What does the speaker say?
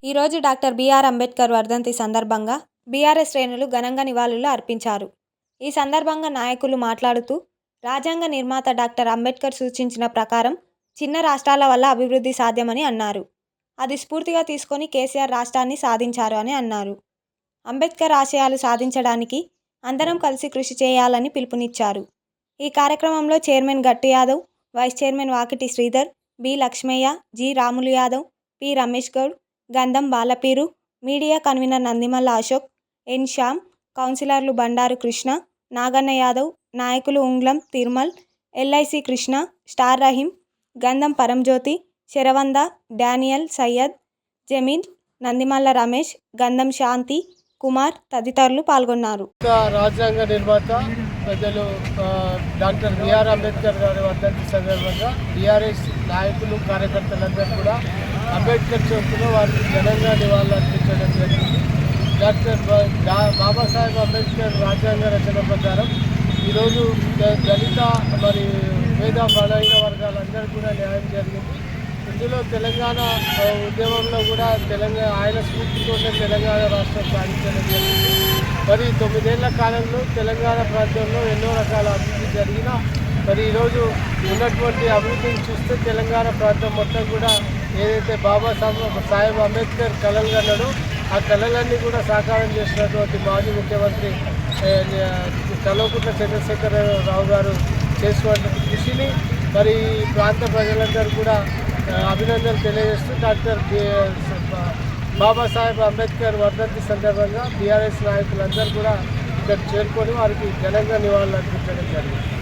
ఈరోజు doctor BR Ambedkar వర్ధంతి సందర్భంగా బీఆర్ఎస్ శ్రేణులు ఘనంగా నివాళులు అర్పించారు. ఈ సందర్భంగా నాయకులు మాట్లాడుతూ రాజ్యాంగ నిర్మాత డాక్టర్ అంబేద్కర్ సూచించిన ప్రకారం చిన్న రాష్ట్రాల వల్ల అభివృద్ధి సాధ్యమని అన్నారు. అది స్ఫూర్తిగా తీసుకొని కేసీఆర్ రాష్ట్రాన్ని సాధించారు అని అన్నారు. అంబేద్కర్ ఆశయాలు సాధించడానికి అందరం కలిసి కృషి చేయాలని పిలుపునిచ్చారు. ఈ కార్యక్రమంలో chairman Gatti Yadav, vice chairman Vakiti Sridhar, B Lakshmaiah, G Ramulu Yadav, P Ramesh Goud, Gandham Balapeeru, media convener Nandimalla Ashok, N Shyam, కౌన్సిలర్లు బండారు కృష్ణ, నాగన్న యాదవ్, నాయకులు Unglam Tirumal, LIC Krishna, star Rahim, Gandham Paranjyothi, Saravanda, Daniel, Syed, Jameel, Nandimalla Ramesh, Gandham Shanti Kumar తదితరులు పాల్గొన్నారు. రాజ్యాంగ నిర్మాత ప్రజలు డాక్టర్ బిఆర్ అంబేద్కర్ గారి వర్ధంతి సందర్భంగా బీఆర్ఎస్ నాయకులు కార్యకర్తలందరూ కూడా అంబేద్కర్ చౌక్లో వారికి ఘనంగా నివాళులర్పించడం జరిగింది. డాక్టర్ బాబాసాహెబ్ అంబేద్కర్ రాజ్యాంగ రచన ప్రకారం ఈరోజు దళిత మరి పేద బలహీన వర్గాలందరూ కూడా న్యాయం జరిగింది. ఇందులో తెలంగాణ ఉద్యమంలో కూడా ఆయన స్ఫూర్తితోనే తెలంగాణ రాష్ట్రం సాధించడం జరిగింది. మరి 9 ఏళ్ల కాలంలో తెలంగాణ ప్రాంతంలో ఎన్నో రకాల అభివృద్ధి జరిగినా మరి ఈరోజు ఉన్నటువంటి అభివృద్ధిని చూస్తే తెలంగాణ ప్రాంతం మొత్తం కూడా ఏదైతే బాబాసాహెబ్ అంబేద్కర్ కలలు కన్నాడో ఆ కళలన్నీ కూడా సాకారం చేసినటువంటి మాజీ ముఖ్యమంత్రి కల్వకుంట్ల చంద్రశేఖరరావు గారు చేసినటువంటి కృషిని మరి ఈ ప్రాంత ప్రజలందరూ కూడా అభినందనలు తెలియజేస్తూ డాక్టర్ బాబాసాహెబ్ అంబేద్కర్ వర్ధంతి సందర్భంగా బీఆర్ఎస్ నాయకులందరూ కూడా ఇక్కడ చేరుకొని వారికి ఘనంగా నివాళులు అర్పించడం జరిగింది.